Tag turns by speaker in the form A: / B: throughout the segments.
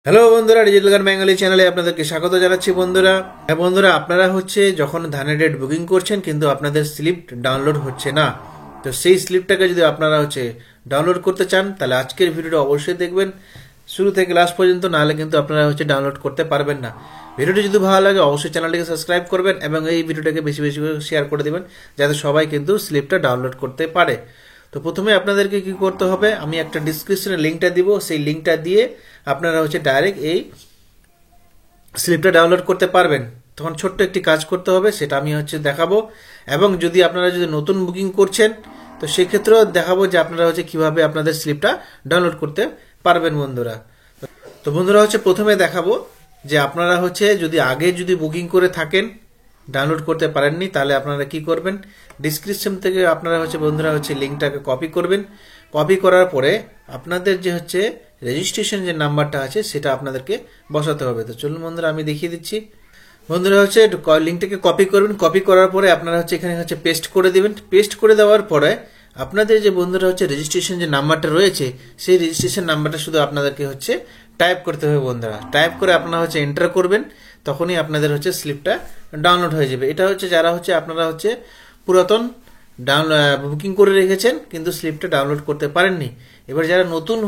A: Hello বন্ধুরা, digital গান Bengali চ্যানেলে আপনাদেরকে স্বাগত জানাচ্ছি। বন্ধুরা বন্ধুরা আপনারা যখন ধানের ডেট বুকিং করছেন কিন্তু আপনাদের স্লিপ ডাউনলোড হচ্ছে না, তো সেই স্লিপটাকে যদি আপনারা ডাউনলোড করতে চান তাহলে আজকের ভিডিওটা অবশ্যই দেখবেন শুরু থেকে লাস্ট পর্যন্ত, নাহলে কিন্তু আপনারা ডাউনলোড করতে পারবেন না। ভিডিওটি যদি ভালো লাগে অবশ্যই চ্যানেলটিকে সাবস্ক্রাইব করবেন এবং এই ভিডিওটাকে বেশি বেশি করে শেয়ার করে দেবেন যাতে সবাই কিন্তু স্লিপটা ডাউনলোড করতে পারে। তো প্রথমে আপনাদেরকে কি করতে হবে, আমি একটা ডিসক্রিপশনে লিঙ্কটা দিব, সেই লিঙ্কটা দিয়ে আপনারা ডাইরেক্ট এই স্লিপটা ডাউনলোড করতে পারবেন। তখন ছোট্ট একটি কাজ করতে হবে, সেটা আমি দেখাবো। এবং যদি আপনারা নতুন বুকিং করছেন তো সেক্ষেত্রেও দেখাবো যে আপনারা কিভাবে আপনাদের স্লিপটা ডাউনলোড করতে পারবেন বন্ধুরা। তো বন্ধুরা প্রথমে দেখাবো যে আপনারা যদি আগে বুকিং করে থাকেন ডাউনলোড করতে পারেননি তাহলে আপনারা কি করবেন, ডিসক্রিপশন থেকে আপনারা বন্ধুরা লিঙ্কটাকে কপি করবেন। কপি করার পরে আপনাদের রেজিস্ট্রেশন যে নাম্বারটা আছে সেটা আপনাদেরকে বসাতে হবে। তো চলুন বন্ধুরা আমি দেখিয়ে দিচ্ছি। বন্ধুরা লিঙ্কটাকে কপি করবেন, কপি করার পরে আপনারা এখানে পেস্ট করে দিবেন। পেস্ট করে দেওয়ার পরে আপনাদের যে বন্ধুরা রেজিস্ট্রেশন যে নাম্বারটা রয়েছে সেই রেজিস্ট্রেশন নাম্বারটা শুধু আপনাদেরকে টাইপ করতে হবে বন্ধুরা। টাইপ করে আপনারা এন্টার করবেন, তখনই আপনাদের স্লিপটা ডাউনলোড হয়ে যাবে। এটা যারা আপনারা পুরাতন বুকিং করে রেখেছেন কিন্তু স্লিপটা ডাউনলোড করতে পারেননি। এবার যারা নতুন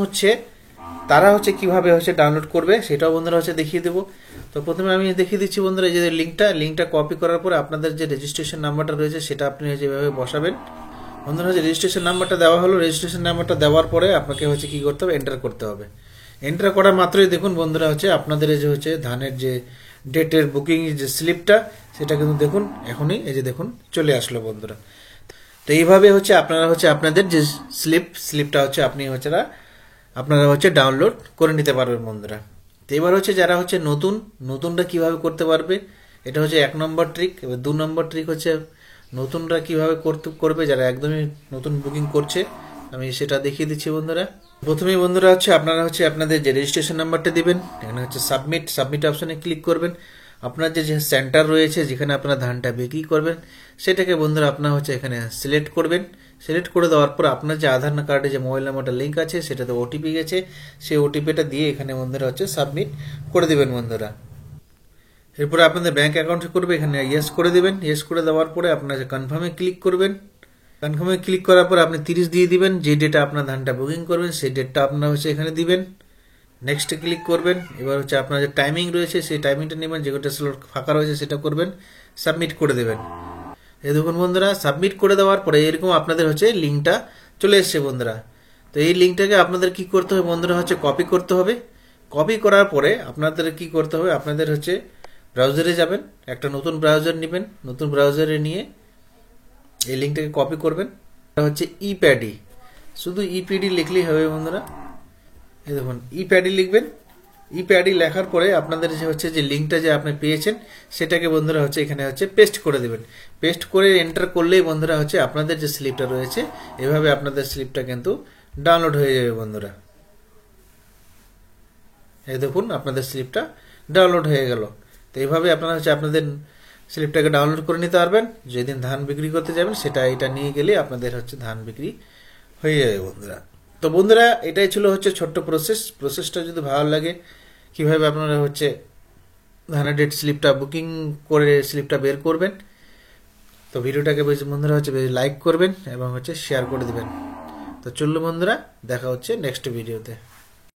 A: তারা কিভাবে ডাউনলোড করবে সেটাও বন্ধুরা দেখিয়ে দেবো। তো প্রথমে আমি দেখিয়ে দিচ্ছি বন্ধুরা, এই যে লিঙ্কটা কপি করার পরে আপনাদের যে রেজিস্ট্রেশন নাম্বারটা রয়েছে সেটা আপনি যেভাবে বসাবেন। বন্ধুরা রেজিস্ট্রেশন নাম্বারটা দেওয়া হলো, রেজিস্ট্রেশন নাম্বারটা দেওয়ার পরে আপনাকে কি করতে হবে, এন্টার করতে হবে। এন্টার করা মাত্রই দেখুন বন্ধুরা আপনাদের এই যে ধানের যে ডেটের বুকিং যে স্লিপটা সেটা কিন্তু দেখুন এখনই এই যে দেখুন চলে আসলো বন্ধুরা। তো এইভাবে আপনারা আপনাদের যে স্লিপটা আপনি আপনারা ডাউনলোড করে নিতে পারবেন বন্ধুরা। তো এবার যারা নতুনরা কিভাবে করতে পারবে, এটা এক নম্বর ট্রিক। এবার 2 নম্বর ট্রিক নতুনরা কিভাবে করবে যারা একদমই নতুন বুকিং করছে, আমি সেটা দেখিয়ে দিচ্ছি বন্ধুরা। প্রথমেই বন্ধুরা আপনারা আপনাদের যে রেজিস্ট্রেশন নাম্বারটা দিবেন, এখানে সাবমিট অপশনে ক্লিক করবেন। আপনার যে সেন্টার রয়েছে যেখানে আপনারা ধানটা বিক্রি করবেন সেটাকে বন্ধুরা আপনারা এখানে সিলেক্ট করবেন। সিলেক্ট করে দেওয়ার পর আপনার যে আধার কার্ডে যে মোবাইল নাম্বারটা লিঙ্ক আছে সেটাতে ওটিপি গেছে, সেই ওটিপিটা দিয়ে এখানে বন্ধুরা সাবমিট করে দিবেন বন্ধুরা। এরপরে আপনাদের ব্যাংক অ্যাকাউন্টে করবে, এখানে ইয়েস করে দিবেন। ইয়েস করে দেওয়ার পরে আপনারা কনফার্মে ক্লিক করবেন। কনফার্মে ক্লিক করার পর আপনি 30 দিয়ে দিবেন, যে ডেটে আপনার ধানটা বুকিং করবেন সেই ডেটটা আপনারা এখানে দিবেন। নেক্সটে ক্লিক করবেন। এবার আপনার যে টাইমিং রয়েছে সেই টাইমিংটা নেবেন, যেটা স্লট ফাঁকা রয়েছে সেটা করবেন, সাবমিট করে দেবেন। এই দেখুন বন্ধুরা সাবমিট করে দেওয়ার পরে এরকম আপনাদের লিঙ্কটা চলে এসছে বন্ধুরা। তো এই লিঙ্কটাকে আপনাদের কি করতে হবে বন্ধুরা, কপি করতে হবে। কপি করার পরে আপনাদের কি করতে হবে, আপনাদের ব্রাউজারে যাবেন, একটা নতুন ব্রাউজার নেবেন, নতুন ব্রাউজারে নিয়ে এই লিঙ্কটাকে কপি করবেন। এটা ইপ্যাডি, শুধু ইপিডি লিখলেই হবে বন্ধুরা। এই দেখুন ইপ্যাডি লিখবেন। ইপ্যাডি লেখার পরে আপনাদের যে লিঙ্কটা যে আপনি পেয়েছেন সেটাকে বন্ধুরা এখানে পেস্ট করে দেবেন। পেস্ট করে এন্টার করলেই বন্ধুরা আপনাদের যে স্লিপটা রয়েছে এভাবে আপনাদের স্লিপটা কিন্তু ডাউনলোড হয়ে যাবে বন্ধুরা। এই দেখুন আপনাদের স্লিপটা ডাউনলোড হয়ে গেল। তো এইভাবে আপনারা আপনাদের স্লিপটাকে ডাউনলোড করে নিতে পারবেন। যেদিন ধান বিক্রি করতে যাবেন এটা নিয়ে গেলে আপনাদের ধান বিক্রি হয়ে যাবে বন্ধুরা। তো বন্ধুরা এটাই ছিল ছোট্ট প্রসেসটা যদি ভালো লাগে কিভাবে আপনারা ধানের ডেট স্লিপটা বুকিং করে স্লিপটা বের করবেন, তো ভিডিওটাকে বেশি বন্ধুরা লাইক করবেন এবং শেয়ার করে দিবেন। তো চলুন বন্ধুরা দেখা নেক্সট ভিডিওতে।